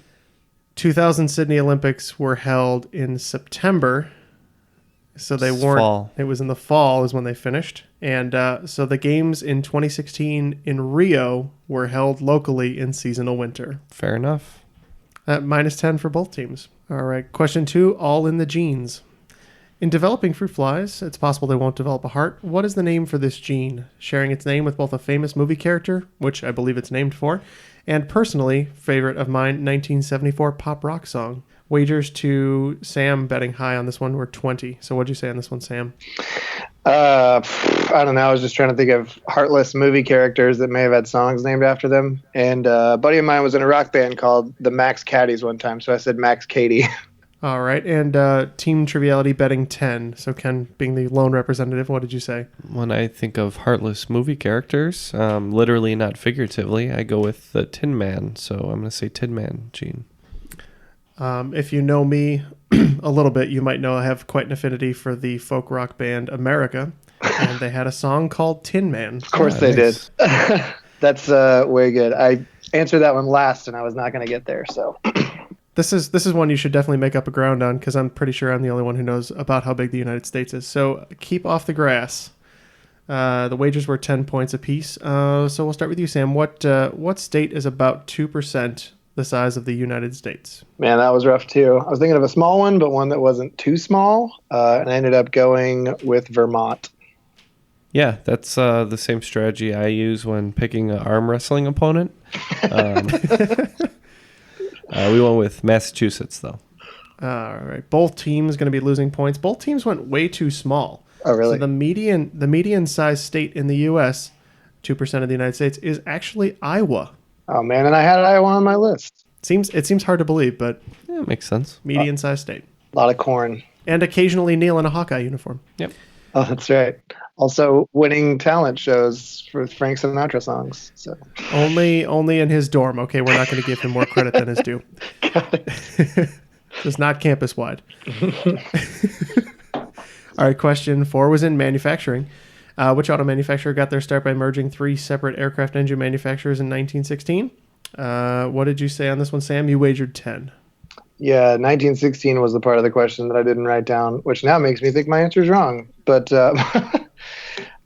2000 Sydney Olympics were held in September. So they weren't. Fall. It was in the fall is when they finished. And so the games in 2016 in Rio were held locally in seasonal winter. Fair enough. Minus 10 for both teams. All right. Question 2, all in the genes. In developing fruit flies, it's possible they won't develop a heart. What is the name for this gene? Sharing its name with both a famous movie character, which I believe it's named for, and personally, favorite of mine, 1974 pop rock song. Wagers to Sam betting high on this one were 20. So what'd you say on this one, Sam? I don't know. I was just trying to think of heartless movie characters that may have had songs named after them. And a buddy of mine was in a rock band called the Max Caddies one time, so I said Max Cady. All right. And Team Triviality betting 10. So Ken being the lone representative, what did you say? When I think of heartless movie characters, literally not figuratively, I go with the Tin Man. So I'm going to say Tin Man, Gene. If you know me a little bit, you might know I have quite an affinity for the folk rock band America, and they had a song called Tin Man. Of course they did. That's way good. I answered that one last, and I was not going to get there. So this is one you should definitely make up a ground on, because I'm pretty sure I'm the only one who knows about how big the United States is. So keep off the grass. The wagers were 10 points apiece. So we'll start with you, Sam. What state is about 2% the size of the United States? Man, that was rough too. I was thinking of a small one, but one that wasn't too small, and I ended up going with Vermont. Yeah, that's the same strategy I use when picking an arm wrestling opponent. We went with Massachusetts, though. All right. Both teams going to be losing points. Both teams went way too small. Oh, really? So the median size state in the U.S., 2% of the United States, is actually Iowa. Oh, man, and I had Iowa on my list. It seems hard to believe, but yeah, it makes sense. Median-sized state. A lot of corn. And occasionally Neal in a Hawkeye uniform. Yep. Oh, that's right. Also winning talent shows for Frank Sinatra songs. So Only in his dorm. Okay, we're not going to give him more credit than his due. Just not campus-wide. All right, question 4 was in manufacturing. Which auto manufacturer got their start by merging 3 separate aircraft engine manufacturers in 1916? What did you say on this one, Sam? You wagered 10. Yeah, 1916 was the part of the question that I didn't write down, which now makes me think my answer is wrong. But I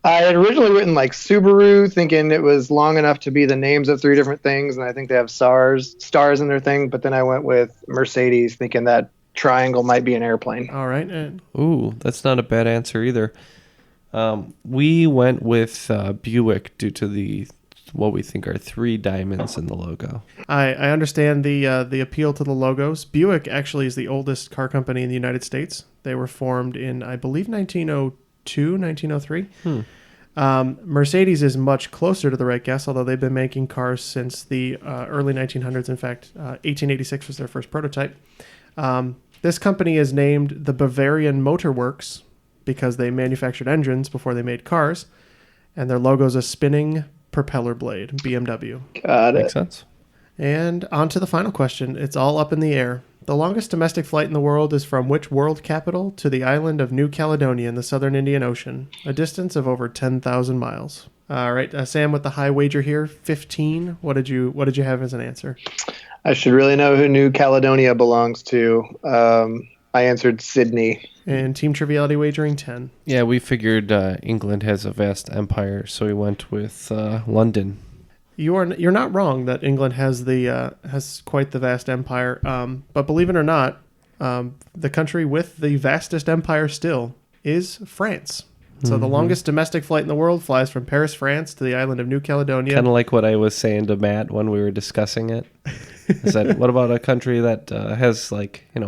had originally written like Subaru, thinking it was long enough to be the names of 3 different things, and I think they have stars in their thing. But then I went with Mercedes, thinking that triangle might be an airplane. All right. Ooh, that's not a bad answer either. We went with Buick due to what we think are 3 diamonds in the logo. I understand the appeal to the logos. Buick actually is the oldest car company in the United States. They were formed in, I believe, 1902, 1903. Mercedes is much closer to the right guess, although they've been making cars since the early 1900s. In fact, 1886 was their first prototype. This company is named the Bavarian Motor Works because they manufactured engines before they made cars, and their logo is a spinning propeller blade, BMW. Got it. Makes sense. And on to the final question. It's all up in the air. The longest domestic flight in the world is from which world capital to the island of New Caledonia in the southern Indian Ocean, a distance of over 10,000 miles. All right, Sam, with the high wager here, 15. What did you have as an answer? I should really know who New Caledonia belongs to. I answered Sydney. And Team Triviality wagering 10. Yeah, we figured England has a vast empire, so we went with London. You're not wrong that England has has quite the vast empire. But believe it or not, the country with the vastest empire still is France. So the longest domestic flight in the world flies from Paris, France, to the island of New Caledonia. Kind of like what I was saying to Matt when we were discussing it. I said, what about a country that has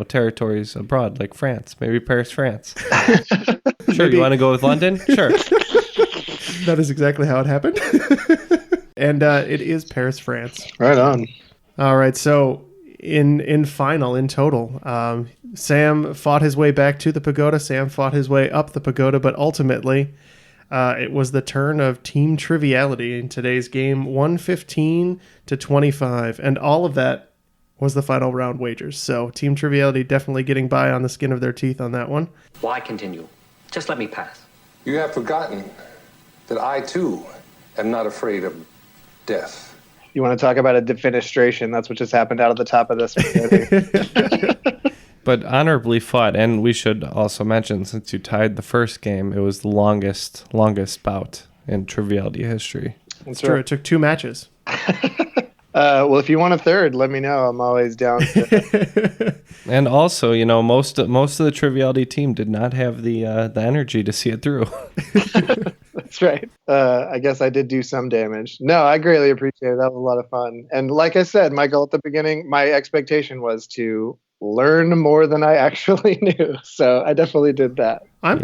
territories abroad, like France? Maybe Paris, France. Sure, you want to go with London? Sure. That is exactly how it happened. And it is Paris, France. Right on. All right, so in total, Sam fought his way back to the pagoda. Sam fought his way up the pagoda, but ultimately it was the turn of Team Triviality in today's game, 115-25, and all of that was the final round wagers. So Team Triviality definitely getting by on the skin of their teeth on that one. Why continue? Just let me pass. You have forgotten that I, too, am not afraid of death. You want to talk about a defenestration? That's what just happened out of the top of this. But honorably fought, and we should also mention, since you tied the first game, it was the longest bout in Triviality history. It's true. It took 2 matches. Well, if you want a third, let me know. I'm always down. And also, most of the Triviality team did not have the energy to see it through. That's right. I guess I did do some damage. No, I greatly appreciate it. That was a lot of fun. And like I said, Michael, at the beginning, my expectation was to learn more than I actually knew. So I definitely did that. I'm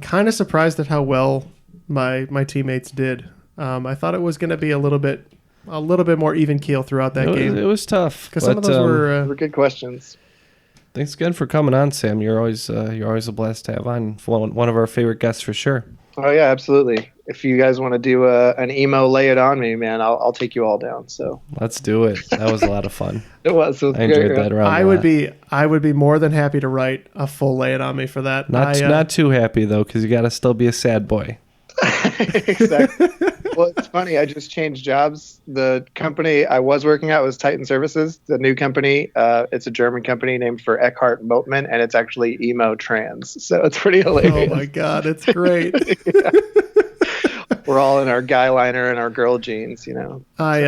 kind of surprised at how well my teammates did. I thought it was going to be a little bit more even keel throughout that game. It was tough because some of those were good questions. Thanks again for coming on, Sam. You're always a blast to have on. One of our favorite guests for sure. Oh yeah, absolutely. If you guys want to do an emo lay it on me, man, I'll take you all down. So let's do it. That was a lot of fun. It was. I enjoyed that round. I would be more than happy to write a full lay it on me for that. Not too happy though, because you got to still be a sad boy. Exactly. Well, it's funny. I just changed jobs. The company I was working at was Titan Services. The new company, it's a German company named for Eckhart Moatman, and it's actually emo trans. So it's pretty hilarious. Oh my god, it's great. We're all in our guy liner and our girl jeans, I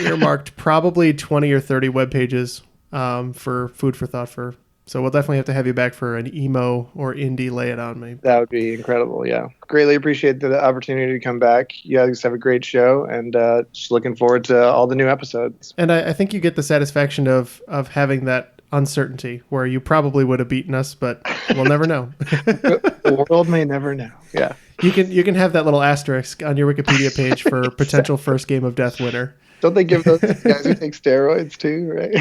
earmarked probably 20 or 30 web pages for food for thought. So we'll definitely have to have you back for an emo or indie lay it on me. That would be incredible, yeah. Greatly appreciate the opportunity to come back. You guys have a great show, and just looking forward to all the new episodes. And I think you get the satisfaction of having that uncertainty where you probably would have beaten us, but we'll never know. The world may never know, yeah. You can have that little asterisk on your Wikipedia page for potential first game of death winner. Don't they give those guys who take steroids too, right?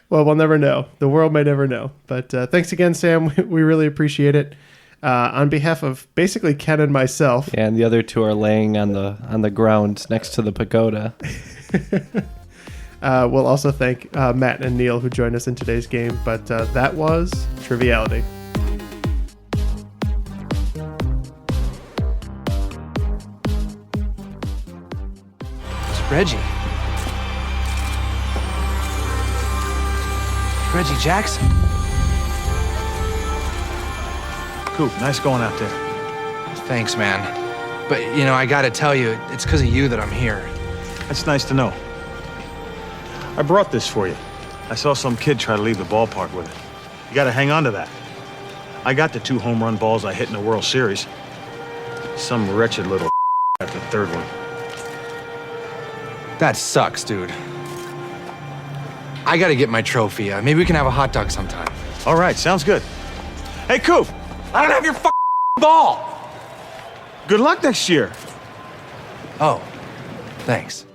Well, we'll never know. The world may never know. But thanks again, Sam. We really appreciate it. On behalf of basically Ken and myself. Yeah, and the other two are laying on the ground next to the pagoda. We'll also thank Matt and Neal who joined us in today's game. But that was Triviality. It's Reggie. Reggie Jackson. Coop, nice going out there. Thanks, man. But, I gotta tell you, it's because of you that I'm here. That's nice to know. I brought this for you. I saw some kid try to leave the ballpark with it. You gotta hang on to that. I got the 2 home run balls I hit in the World Series. Some wretched little got the 3rd one. That sucks, dude. I gotta get my trophy. Maybe we can have a hot dog sometime. All right, sounds good. Hey, Coop! I don't have your ball! Good luck next year. Oh, thanks.